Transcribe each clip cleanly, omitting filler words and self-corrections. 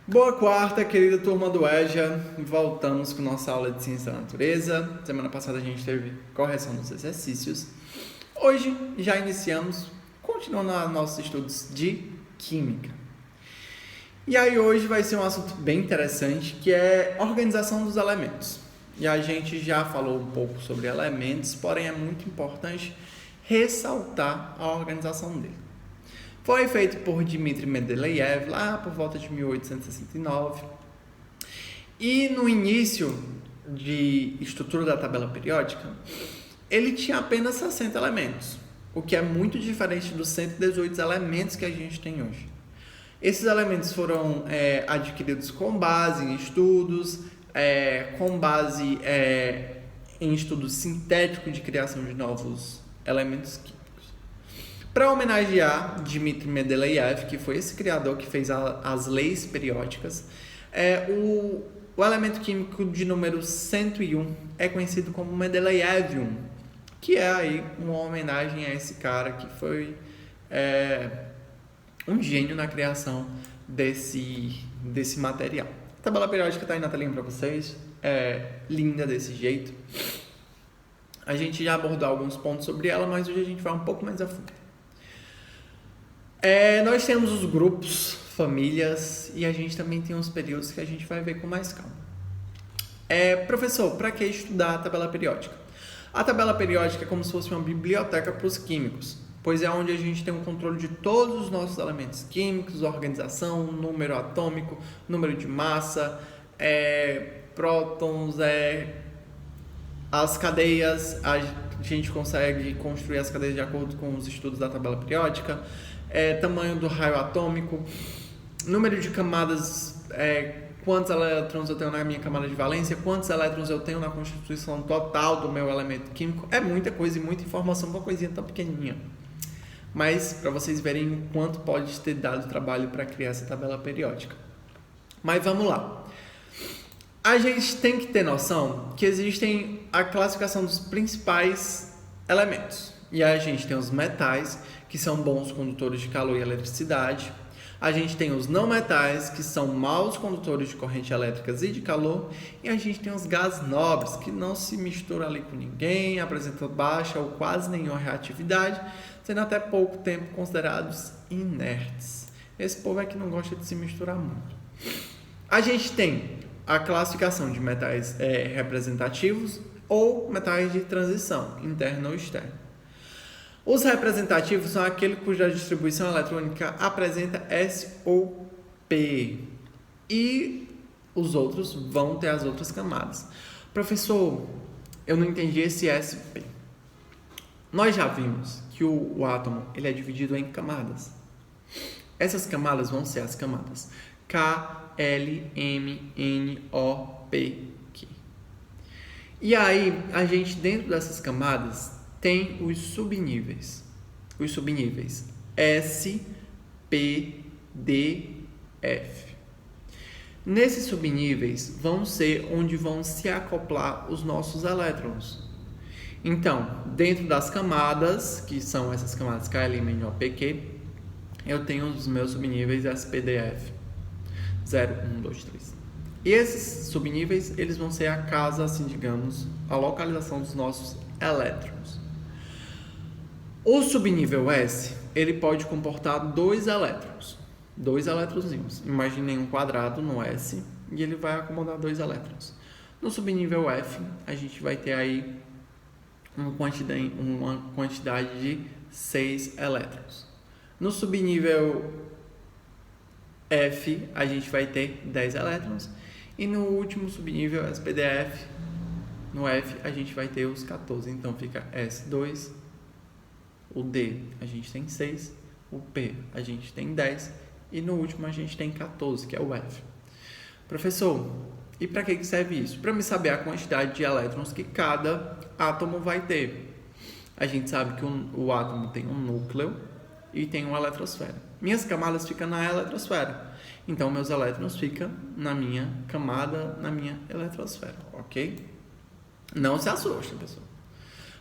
Boa quarta, querida turma do EJA. Voltamos com nossa aula de Ciência da Natureza. Semana passada a gente teve correção dos exercícios. Hoje já iniciamos, continuando nossos estudos de Química. E aí hoje vai ser um assunto bem interessante, que é organização dos elementos. E a gente já falou um pouco sobre elementos, porém é muito importante ressaltar a organização dele. Foi feito por Dmitry Mendeleev lá por volta de 1869. E no início de estrutura da tabela periódica, ele tinha apenas 60 elementos, o que é muito diferente dos 118 elementos que a gente tem hoje. Esses elementos foram adquiridos com base em estudos, com base em estudos sintéticos de criação de novos elementos químicos. Para homenagear Dmitry Mendeleev, que foi esse criador que fez as leis periódicas, o elemento químico de número 101 é conhecido como Mendeleevium, que é aí uma homenagem a esse cara que foi um gênio na criação desse material. A tabela periódica está aí na telinha para vocês, é linda desse jeito. A gente já abordou alguns pontos sobre ela, mas hoje a gente vai um pouco mais a fundo. Nós temos os grupos, famílias, e a gente também tem uns períodos que a gente vai ver com mais calma. Professor, para que estudar a tabela periódica? A tabela periódica é como se fosse uma biblioteca para os químicos, pois é onde a gente tem o controle de todos os nossos elementos químicos, organização, número atômico, número de massa, prótons, as cadeias. A gente consegue construir as cadeias de acordo com os estudos da tabela periódica, tamanho do raio atômico, número de camadas, quantos elétrons eu tenho na minha camada de valência, quantos elétrons eu tenho na constituição total do meu elemento químico. É muita coisa e muita informação para uma coisinha tão pequenininha. Mas para vocês verem o quanto pode ter dado trabalho para criar essa tabela periódica. Mas vamos lá. A gente tem que ter noção que existem a classificação dos principais elementos. E a gente tem os metais, que são bons condutores de calor e eletricidade. A gente tem os não metais, que são maus condutores de corrente elétricas e de calor. E a gente tem os gases nobres, que não se misturam ali com ninguém, apresentam baixa ou quase nenhuma reatividade, sendo até pouco tempo considerados inertes. Esse povo é que não gosta de se misturar muito. A gente tem a classificação de metais representativos ou metais de transição, interno ou externo. Os representativos são aqueles cuja distribuição eletrônica apresenta S ou P. E os outros vão ter as outras camadas. Professor, eu não entendi esse SP. Nós já vimos que o átomo ele é dividido em camadas. Essas camadas vão ser as camadas K, L, M, N, O, P, Q. E aí, a gente dentro dessas camadas tem os subníveis. Os subníveis S, P, D, F. Nesses subníveis vão ser onde vão se acoplar os nossos elétrons. Então, dentro das camadas, que são essas camadas K, L, M, N, O, P, Q, eu tenho os meus subníveis S, P, D, F. 0, 1, 2, 3. E esses subníveis, eles vão ser a casa, assim, digamos, a localização dos nossos elétrons. O subnível S, ele pode comportar dois elétronzinhos. Imaginem um quadrado no S e ele vai acomodar dois elétrons. No subnível F, a gente vai ter aí uma quantidade de 6 elétrons. No subnível F, a gente vai ter 10 elétrons. E no último subnível, SPDF, no F, a gente vai ter os 14. Então, fica S2, o D, a gente tem 6, o P, a gente tem 10. E no último, a gente tem 14, que é o F. Professor, e para que serve isso? Para me saber a quantidade de elétrons que cada átomo vai ter. A gente sabe que o átomo tem um núcleo e tem uma eletrosfera. Minhas camadas ficam na eletrosfera. Então, meus elétrons ficam na minha camada, na minha eletrosfera, ok? Não se assuste, pessoal.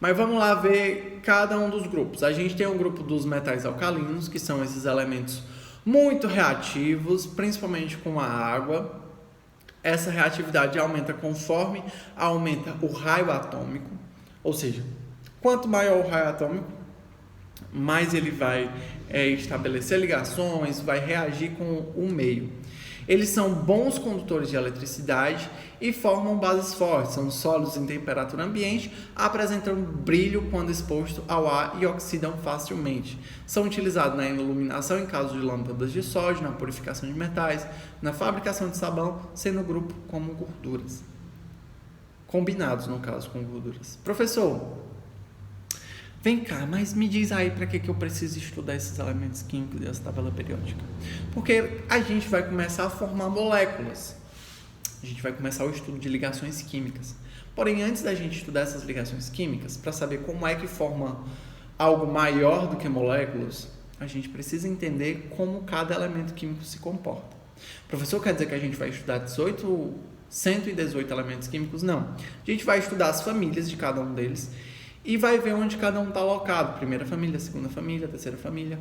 Mas vamos lá ver cada um dos grupos. A gente tem um grupo dos metais alcalinos, que são esses elementos Muito reativos, principalmente com a água. Essa reatividade aumenta conforme aumenta o raio atômico, ou seja, quanto maior o raio atômico, mais ele vai estabelecer ligações, vai reagir com o meio. Eles são bons condutores de eletricidade e formam bases fortes. São sólidos em temperatura ambiente, apresentam brilho quando exposto ao ar e oxidam facilmente. São utilizados na iluminação em caso de lâmpadas de sódio, na purificação de metais, na fabricação de sabão, sendo o grupo como gorduras. Combinados, no caso, com gorduras. Professor, vem cá, mas me diz aí para que eu preciso estudar esses elementos químicos e essa tabela periódica. Porque a gente vai começar a formar moléculas. A gente vai começar o estudo de ligações químicas. Porém, antes da gente estudar essas ligações químicas, para saber como é que forma algo maior do que moléculas, a gente precisa entender como cada elemento químico se comporta. Professor, quer dizer que a gente vai estudar 118 elementos químicos? Não. A gente vai estudar as famílias de cada um deles e vai ver onde cada um está alocado. Primeira família, segunda família, terceira família.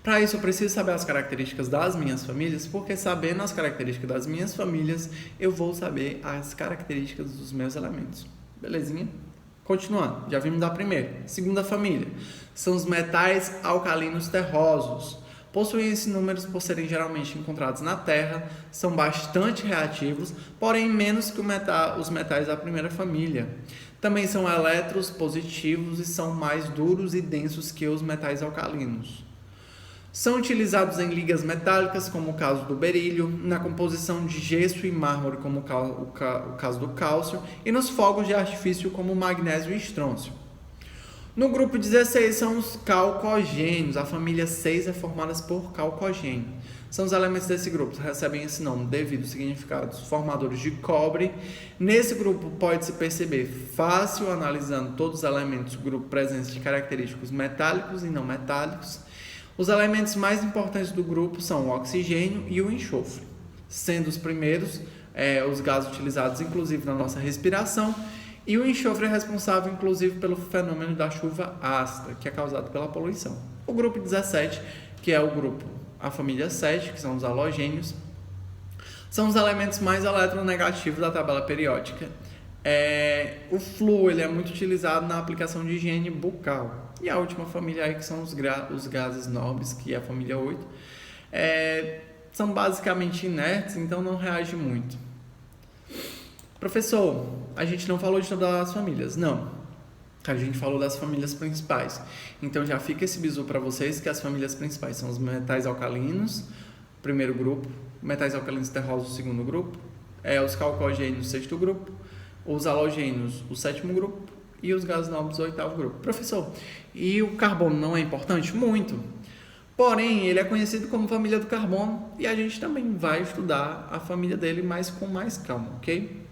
Para isso, eu preciso saber as características das minhas famílias, porque sabendo as características das minhas famílias, eu vou saber as características dos meus elementos. Belezinha? Continuando, já vimos da primeira. Segunda família, são os metais alcalinos terrosos. Possuem esses números por serem geralmente encontrados na Terra, são bastante reativos, porém menos que os metais da primeira família. Também são elétrons positivos e são mais duros e densos que os metais alcalinos. São utilizados em ligas metálicas, como o caso do berílio, na composição de gesso e mármore, como o caso do cálcio, e nos fogos de artifício, como o magnésio e estrôncio. No grupo 16 são os calcogênios. A família 6 é formada por calcogênio. São os elementos desse grupo que recebem esse nome devido aos significados formadores de cobre. Nesse grupo pode-se perceber fácil, analisando todos os elementos do grupo presentes de característicos metálicos e não metálicos. Os elementos mais importantes do grupo são o oxigênio e o enxofre, sendo os primeiros os gases utilizados inclusive na nossa respiração, e o enxofre é responsável inclusive pelo fenômeno da chuva ácida, que é causado pela poluição. O grupo 17, que é a família 7, que são os halogênios, são os elementos mais eletronegativos da tabela periódica. O flúor ele é muito utilizado na aplicação de higiene bucal. E a última família aí, que são os gases nobres, que é a família 8, são basicamente inertes, então não reage muito. Professor, a gente não falou de todas as famílias. Não, a gente falou das famílias principais. Então já fica esse bizu para vocês que as famílias principais são os metais alcalinos, primeiro grupo, metais alcalinos terrosos, segundo grupo, os calcogênios, sexto grupo, os halogênios, o sétimo grupo, e os gases nobres, o oitavo grupo. Professor, e o carbono não é importante? Muito. Porém, ele é conhecido como família do carbono e a gente também vai estudar a família dele, mas com mais calma, ok?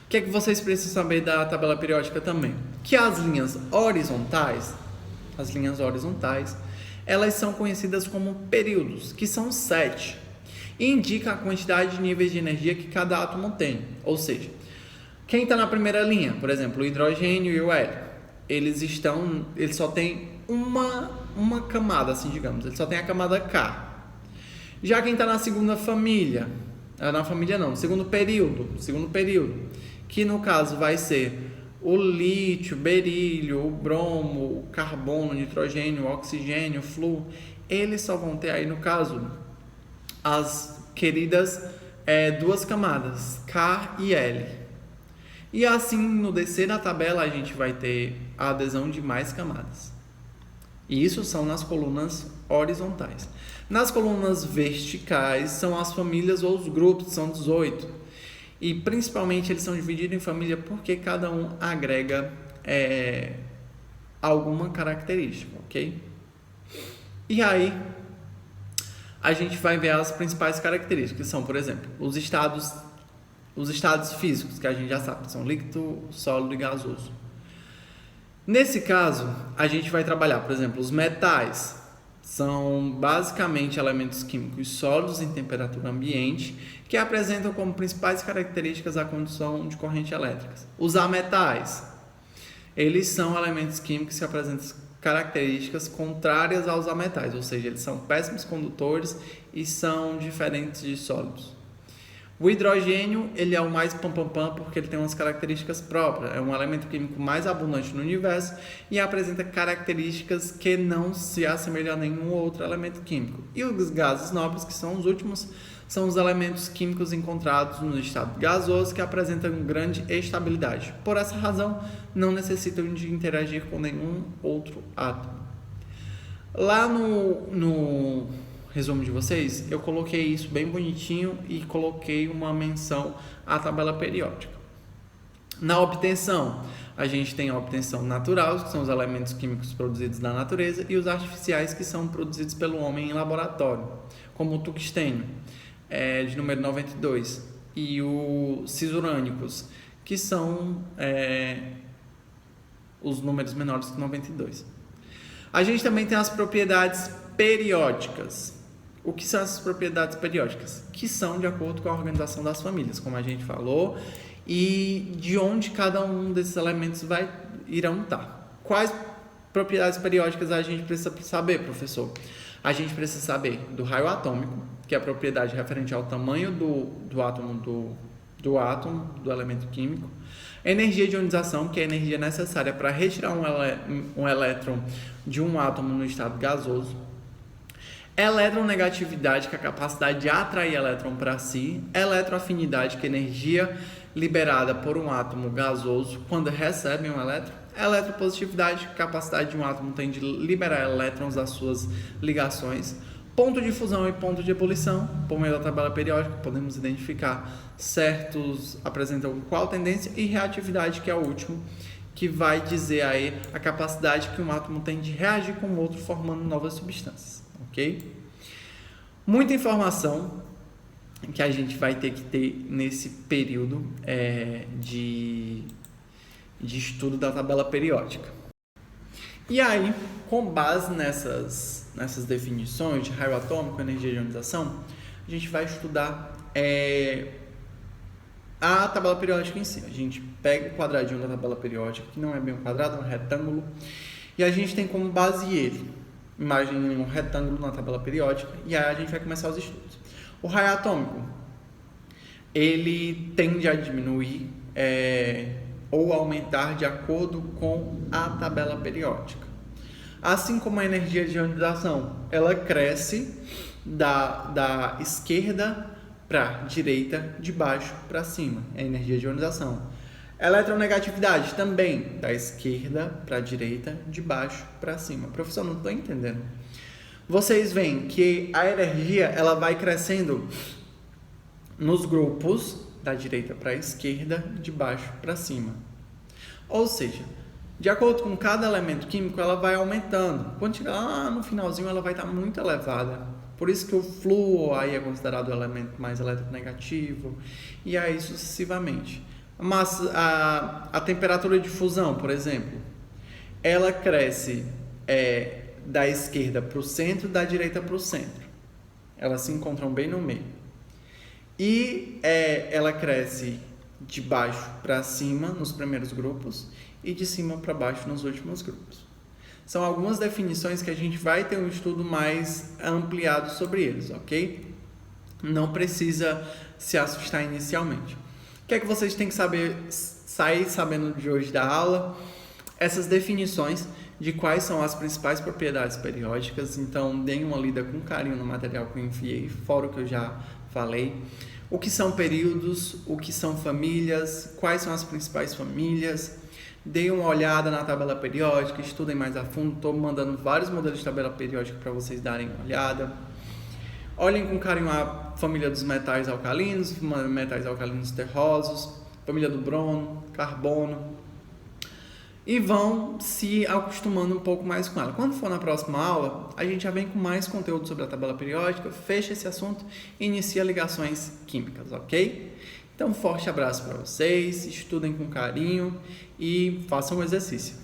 O que é que vocês precisam saber da tabela periódica também? Que as linhas horizontais, elas são conhecidas como períodos, que são 7, e indica a quantidade de níveis de energia que cada átomo tem. Ou seja, quem está na primeira linha, por exemplo, o hidrogênio e o hélio, eles só tem uma camada, assim, digamos, ele só tem a camada K. Já quem está na segunda família, segundo período, que no caso vai ser o lítio, berílio, o bromo, o carbono, o nitrogênio, o oxigênio, o flúor, eles só vão ter aí, no caso, as queridas duas camadas, K e L. E assim, no descer da tabela, a gente vai ter a adesão de mais camadas. E isso são nas colunas horizontais. Nas colunas verticais, são as famílias ou os grupos, são 18. E, principalmente, eles são divididos em família porque cada um agrega alguma característica, ok? E aí, a gente vai ver as principais características, que são, por exemplo, os estados físicos, que a gente já sabe, são líquido, sólido e gasoso. Nesse caso, a gente vai trabalhar, por exemplo, os metais. São basicamente elementos químicos sólidos em temperatura ambiente que apresentam como principais características a condução de corrente elétrica. Os ametais, eles são elementos químicos que apresentam características contrárias aos ametais, ou seja, eles são péssimos condutores e são diferentes de sólidos. O hidrogênio, ele é o mais pam-pam-pam porque ele tem umas características próprias, é um elemento químico mais abundante no universo e apresenta características que não se assemelham a nenhum outro elemento químico. E os gases nobres, que são os últimos, são os elementos químicos encontrados no estado gasoso que apresentam grande estabilidade. Por essa razão, não necessitam de interagir com nenhum outro átomo. Lá no resumo de vocês, eu coloquei isso bem bonitinho e coloquei uma menção à tabela periódica. Na obtenção, a gente tem a obtenção natural, que são os elementos químicos produzidos na natureza, e os artificiais, que são produzidos pelo homem em laboratório, como o tungstênio, de número 92, e os cisurânicos, que são os números menores que 92. A gente também tem as propriedades periódicas. O que são essas propriedades periódicas? Que são de acordo com a organização das famílias, como a gente falou, e de onde cada um desses elementos irão estar. Quais propriedades periódicas a gente precisa saber, professor? A gente precisa saber do raio atômico, que é a propriedade referente ao tamanho do átomo do elemento químico. Energia de ionização, que é a energia necessária para retirar um elétron de um átomo no estado gasoso. Eletronegatividade, que é a capacidade de atrair elétron para si. Eletroafinidade, que é a energia liberada por um átomo gasoso quando recebe um elétron. Eletropositividade, capacidade de um átomo tem de liberar elétrons das suas ligações. Ponto de fusão e ponto de ebulição, por meio da tabela periódica, podemos identificar certos apresentam qual tendência, e reatividade, que é o último, que vai dizer aí a capacidade que um átomo tem de reagir com o outro, formando novas substâncias, ok? Muita informação que a gente vai ter que ter nesse período de estudo da tabela periódica. E aí, com base nessas definições de raio atômico, energia de ionização, a gente vai estudar a tabela periódica em si. A gente pega o quadradinho da tabela periódica, que não é bem um quadrado, é um retângulo, e a gente tem como base ele. Imagine um retângulo na tabela periódica, e aí a gente vai começar os estudos. O raio atômico, ele tende a diminuir ou aumentar de acordo com a tabela periódica. Assim como a energia de ionização, ela cresce da esquerda para a direita, de baixo para cima, é a energia de ionização. Eletronegatividade também, da esquerda para a direita, de baixo para cima. Professor, não estou entendendo. Vocês veem que a energia ela vai crescendo nos grupos da direita para a esquerda, de baixo para cima. Ou seja, de acordo com cada elemento químico, ela vai aumentando. Quando chegar lá no finalzinho, ela vai estar muito elevada. Por isso que o flúor aí é considerado o elemento mais eletronegativo, e aí sucessivamente. Mas a temperatura de fusão, por exemplo, ela cresce da esquerda para o centro, da direita para o centro. Elas se encontram bem no meio. E ela cresce de baixo para cima nos primeiros grupos e de cima para baixo nos últimos grupos. São algumas definições que a gente vai ter um estudo mais ampliado sobre eles, ok? Não precisa se assustar inicialmente. O que é que vocês têm que sair sabendo de hoje da aula? Essas definições de quais são as principais propriedades periódicas. Então, deem uma lida com carinho no material que eu enviei, fora o que eu já falei. O que são períodos, o que são famílias, quais são as principais famílias. Deem uma olhada na tabela periódica, estudem mais a fundo. Estou mandando vários modelos de tabela periódica para vocês darem uma olhada. Olhem com carinho a família dos metais alcalinos, metais alcalinos terrosos, família do bromo, carbono, e vão se acostumando um pouco mais com ela. Quando for na próxima aula, a gente já vem com mais conteúdo sobre a tabela periódica, fecha esse assunto e inicia ligações químicas, ok? Então, um forte abraço para vocês, estudem com carinho e façam um exercício.